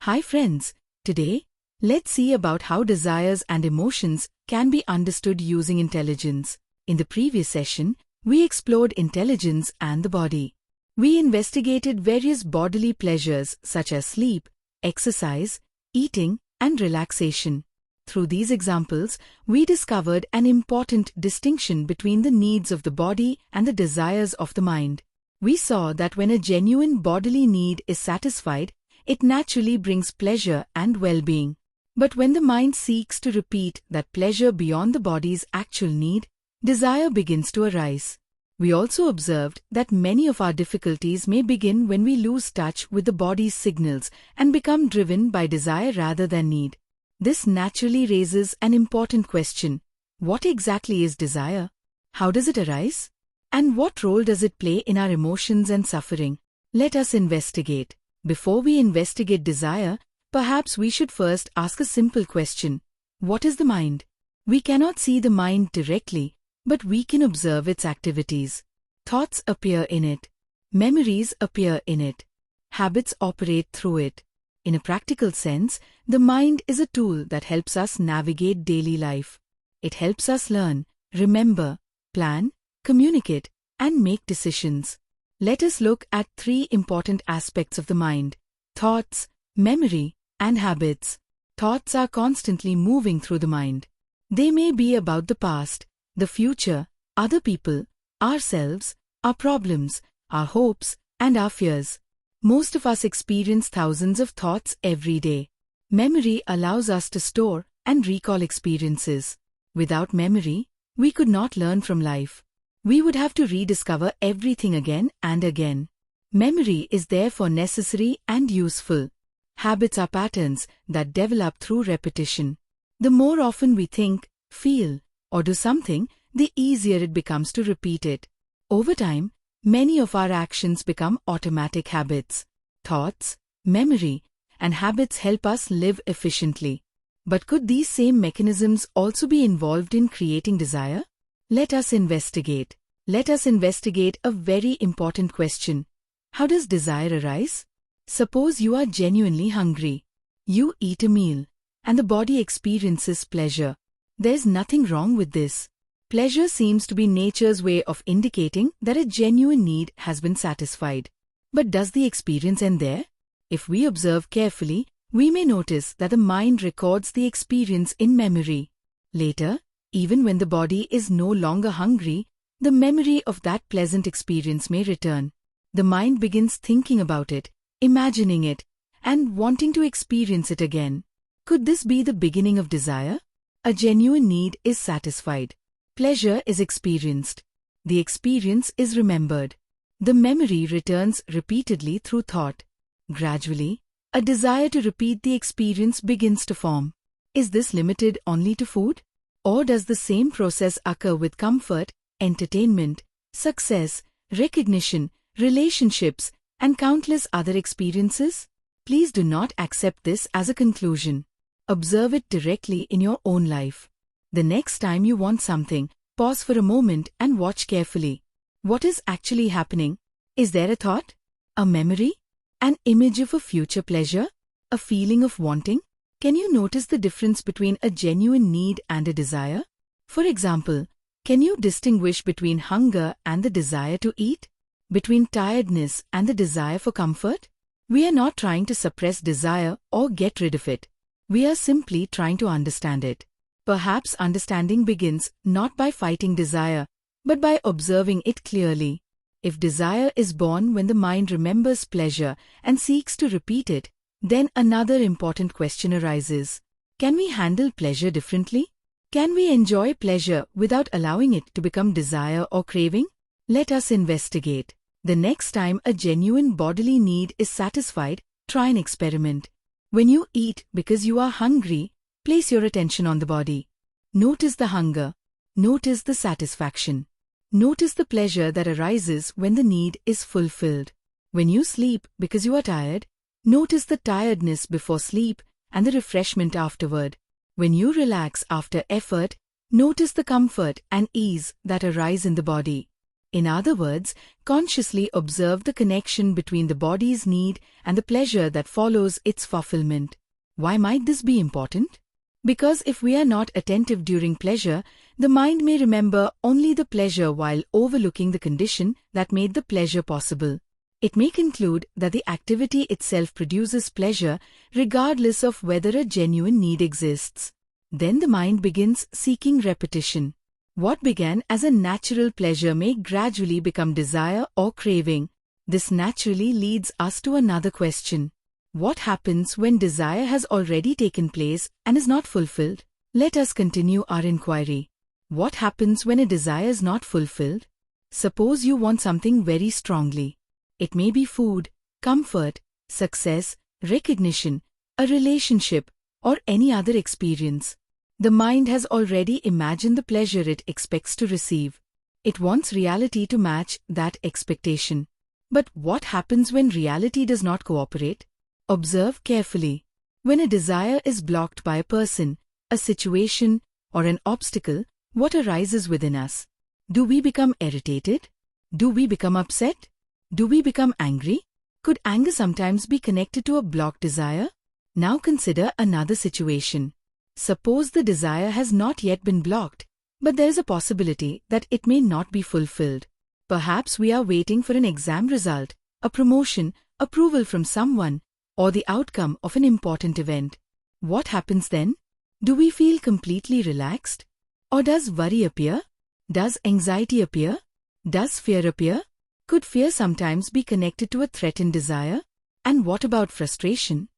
Hi friends, today, let's see about how desires and emotions can be understood using intelligence. In the previous session, we explored intelligence and the body. We investigated various bodily pleasures such as sleep, exercise, eating, and relaxation. Through these examples, we discovered an important distinction between the needs of the body and the desires of the mind. We saw that when a genuine bodily need is satisfied, it naturally brings pleasure and well-being. But when the mind seeks to repeat that pleasure beyond the body's actual need, desire begins to arise. We also observed that many of our difficulties may begin when we lose touch with the body's signals and become driven by desire rather than need. This naturally raises an important question. What exactly is desire? How does it arise? And what role does it play in our emotions and suffering? Let us investigate. Before we investigate desire, perhaps we should first ask a simple question. What is the mind? We cannot see the mind directly, but we can observe its activities. Thoughts appear in it. Memories appear in it. Habits operate through it. In a practical sense, the mind is a tool that helps us navigate daily life. It helps us learn, remember, plan, communicate, and make decisions. Let us look at three important aspects of the mind: thoughts, memory, and habits. Thoughts are constantly moving through the mind. They may be about the past, the future, other people, ourselves, our problems, our hopes, and our fears. Most of us experience thousands of thoughts every day. Memory allows us to store and recall experiences. Without memory, we could not learn from life. We would have to rediscover everything again and again. Memory is therefore necessary and useful. Habits are patterns that develop through repetition. The more often we think, feel, or do something, the easier it becomes to repeat it. Over time, many of our actions become automatic habits. Thoughts, memory, and habits help us live efficiently. But could these same mechanisms also be involved in creating desire? Let us investigate. Let us investigate a very important question. How does desire arise? Suppose you are genuinely hungry. You eat a meal, and the body experiences pleasure. There's nothing wrong with this. Pleasure seems to be nature's way of indicating that a genuine need has been satisfied. But does the experience end there? If we observe carefully, we may notice that the mind records the experience in memory. Later, even when the body is no longer hungry, the memory of that pleasant experience may return. The mind begins thinking about it, imagining it, and wanting to experience it again. Could this be the beginning of desire? A genuine need is satisfied. Pleasure is experienced. The experience is remembered. The memory returns repeatedly through thought. Gradually, a desire to repeat the experience begins to form. Is this limited only to food? Or does the same process occur with comfort, entertainment, success, recognition, relationships, and countless other experiences? Please do not accept this as a conclusion. Observe it directly in your own life. The next time you want something, pause for a moment and watch carefully. What is actually happening? Is there a thought? A memory? An image of a future pleasure? A feeling of wanting? Can you notice the difference between a genuine need and a desire? For example, can you distinguish between hunger and the desire to eat? Between tiredness and the desire for comfort? We are not trying to suppress desire or get rid of it. We are simply trying to understand it. Perhaps understanding begins not by fighting desire, but by observing it clearly. If desire is born when the mind remembers pleasure and seeks to repeat it, then another important question arises. Can we handle pleasure differently? Can we enjoy pleasure without allowing it to become desire or craving? Let us investigate. The next time a genuine bodily need is satisfied, try an experiment. When you eat because you are hungry, place your attention on the body. Notice the hunger. Notice the satisfaction. Notice the pleasure that arises when the need is fulfilled. When you sleep because you are tired, notice the tiredness before sleep and the refreshment afterward. When you relax after effort, notice the comfort and ease that arise in the body. In other words, consciously observe the connection between the body's need and the pleasure that follows its fulfillment. Why might this be important? Because if we are not attentive during pleasure, the mind may remember only the pleasure while overlooking the condition that made the pleasure possible. It may conclude that the activity itself produces pleasure regardless of whether a genuine need exists. Then the mind begins seeking repetition. What began as a natural pleasure may gradually become desire or craving. This naturally leads us to another question. What happens when desire has already taken place and is not fulfilled? Let us continue our inquiry. What happens when a desire is not fulfilled? Suppose you want something very strongly. It may be food, comfort, success, recognition, a relationship, or any other experience. The mind has already imagined the pleasure it expects to receive. It wants reality to match that expectation. But what happens when reality does not cooperate? Observe carefully. When a desire is blocked by a person, a situation, or an obstacle, what arises within us? Do we become irritated? Do we become upset? Do we become angry? Could anger sometimes be connected to a blocked desire? Now consider another situation. Suppose the desire has not yet been blocked, but there is a possibility that it may not be fulfilled. Perhaps we are waiting for an exam result, a promotion, approval from someone, or the outcome of an important event. What happens then? Do we feel completely relaxed? Or does worry appear? Does anxiety appear? Does fear appear? Could fear sometimes be connected to a threatened desire? And what about frustration?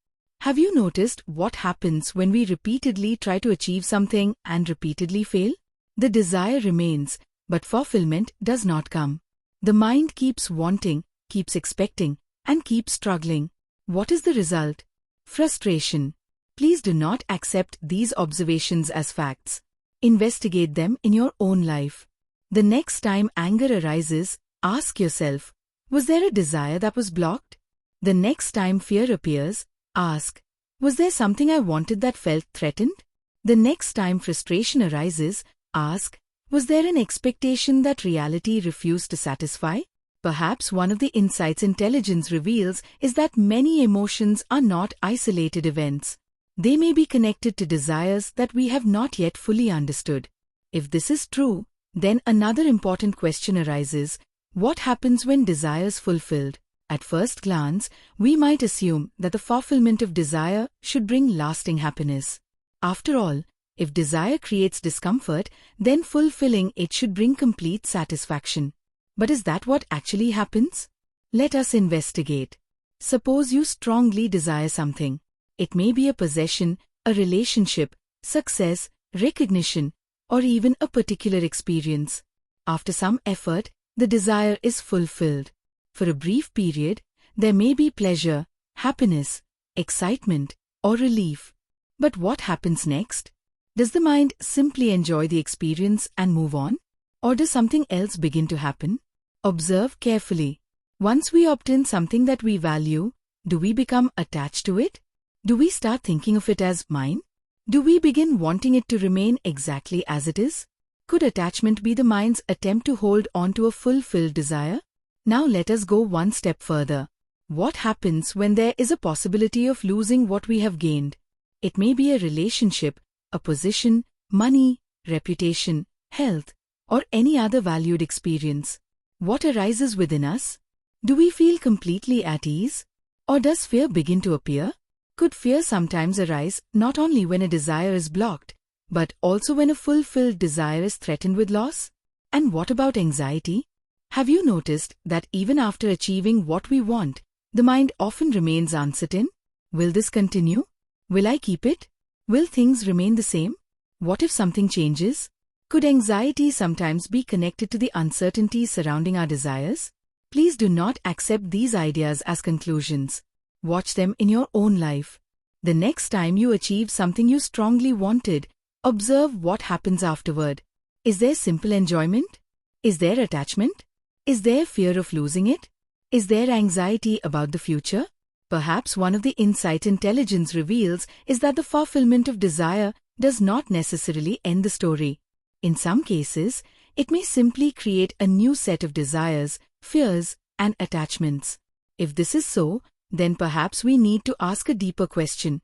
Have you noticed what happens when we repeatedly try to achieve something and repeatedly fail? The desire remains, but fulfillment does not come. The mind keeps wanting, keeps expecting, and keeps struggling. What is the result? Frustration. Please do not accept these observations as facts. Investigate them in your own life. The next time anger arises, ask yourself, was there a desire that was blocked? The next time fear appears, ask, was there something I wanted that felt threatened? The next time frustration arises, ask, was there an expectation that reality refused to satisfy? Perhaps one of the insights intelligence reveals is that many emotions are not isolated events. They may be connected to desires that we have not yet fully understood. If this is true, then another important question arises. What happens when desire is fulfilled? At first glance, we might assume that the fulfillment of desire should bring lasting happiness. After all, if desire creates discomfort, then fulfilling it should bring complete satisfaction. But is that what actually happens? Let us investigate. Suppose you strongly desire something. It may be a possession, a relationship, success, recognition, or even a particular experience. After some effort, the desire is fulfilled. For a brief period, there may be pleasure, happiness, excitement, or relief. But what happens next? Does the mind simply enjoy the experience and move on? Or does something else begin to happen? Observe carefully. Once we obtain something that we value, do we become attached to it? Do we start thinking of it as mine? Do we begin wanting it to remain exactly as it is? Could attachment be the mind's attempt to hold on to a fulfilled desire? Now let us go one step further. What happens when there is a possibility of losing what we have gained? It may be a relationship, a position, money, reputation, health, or any other valued experience. What arises within us? Do we feel completely at ease? Or does fear begin to appear? Could fear sometimes arise not only when a desire is blocked, but also when a fulfilled desire is threatened with loss? And what about anxiety? Have you noticed that even after achieving what we want, the mind often remains uncertain? Will this continue? Will I keep it? Will things remain the same? What if something changes? Could anxiety sometimes be connected to the uncertainty surrounding our desires? Please do not accept these ideas as conclusions. Watch them in your own life. The next time you achieve something you strongly wanted, observe what happens afterward. Is there simple enjoyment? Is there attachment? Is there fear of losing it? Is there anxiety about the future? Perhaps one of the insights intelligence reveals is that the fulfillment of desire does not necessarily end the story. In some cases, it may simply create a new set of desires, fears, and attachments. If this is so, then perhaps we need to ask a deeper question.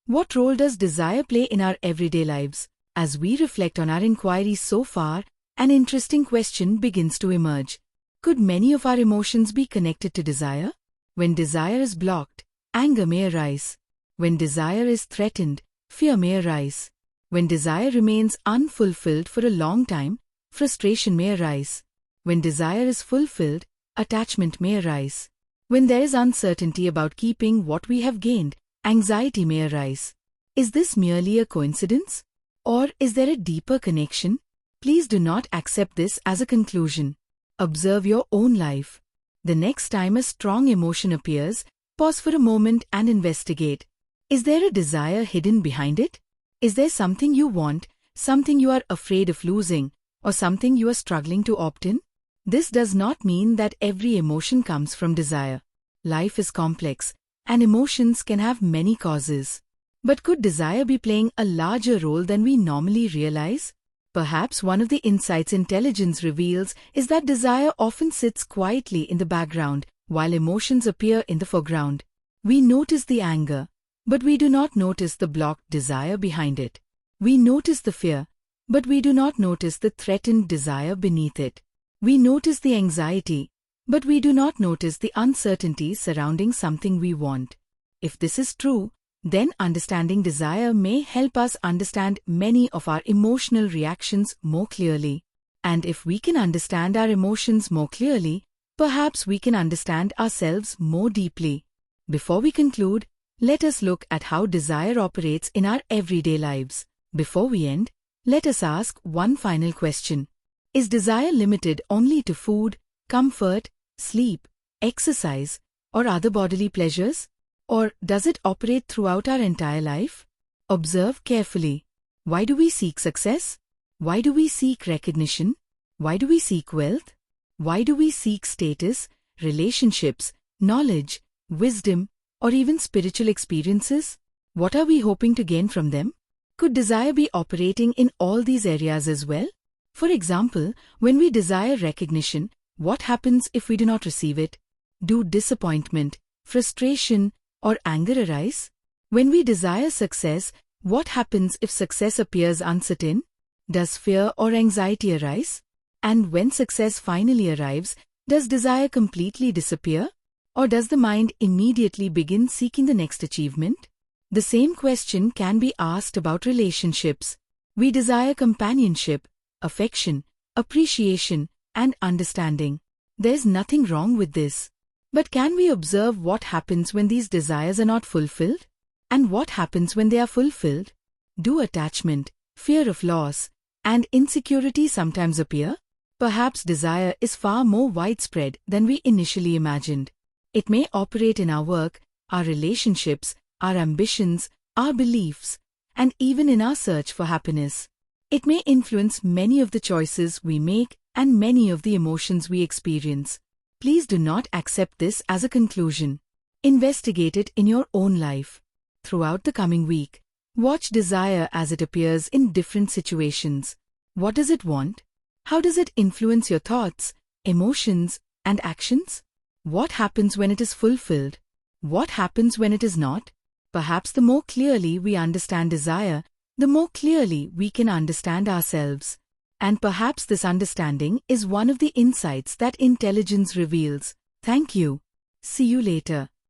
What role does desire play in our everyday lives? As we reflect on our inquiries so far, an interesting question begins to emerge. Could many of our emotions be connected to desire? When desire is blocked, anger may arise. When desire is threatened, fear may arise. When desire remains unfulfilled for a long time, frustration may arise. When desire is fulfilled, attachment may arise. When there is uncertainty about keeping what we have gained, anxiety may arise. Is this merely a coincidence? Or is there a deeper connection? Please do not accept this as a conclusion. Observe your own life. The next time a strong emotion appears, pause for a moment and investigate. Is there a desire hidden behind it? Is there something you want, something you are afraid of losing, or something you are struggling to opt in? This does not mean that every emotion comes from desire. Life is complex, and emotions can have many causes. But could desire be playing a larger role than we normally realize? Perhaps one of the insights intelligence reveals is that desire often sits quietly in the background, while emotions appear in the foreground. We notice the anger, but we do not notice the blocked desire behind it. We notice the fear, but we do not notice the threatened desire beneath it. We notice the anxiety, but we do not notice the uncertainty surrounding something we want. If this is true, then understanding desire may help us understand many of our emotional reactions more clearly. And if we can understand our emotions more clearly, perhaps we can understand ourselves more deeply. Before we conclude, let us look at how desire operates in our everyday lives. Before we end, let us ask one final question. Is desire limited only to food, comfort, sleep, exercise, or other bodily pleasures? Or does it operate throughout our entire life? Observe carefully. Why do we seek success? Why do we seek recognition? Why do we seek wealth? Why do we seek status, relationships, knowledge, wisdom, or even spiritual experiences? What are we hoping to gain from them? Could desire be operating in all these areas as well? For example, when we desire recognition, what happens if we do not receive it? Do disappointment, frustration, or anger arise? When we desire success, what happens if success appears uncertain? Does fear or anxiety arise? And when success finally arrives, does desire completely disappear? Or does the mind immediately begin seeking the next achievement? The same question can be asked about relationships. We desire companionship, affection, appreciation, and understanding. There's nothing wrong with this. But can we observe what happens when these desires are not fulfilled? And what happens when they are fulfilled? Do attachment, fear of loss, and insecurity sometimes appear? Perhaps desire is far more widespread than we initially imagined. It may operate in our work, our relationships, our ambitions, our beliefs, and even in our search for happiness. It may influence many of the choices we make and many of the emotions we experience. Please do not accept this as a conclusion. Investigate it in your own life. Throughout the coming week, watch desire as it appears in different situations. What does it want? How does it influence your thoughts, emotions, and actions? What happens when it is fulfilled? What happens when it is not? Perhaps the more clearly we understand desire, the more clearly we can understand ourselves. And perhaps this understanding is one of the insights that intelligence reveals. Thank you. See you later.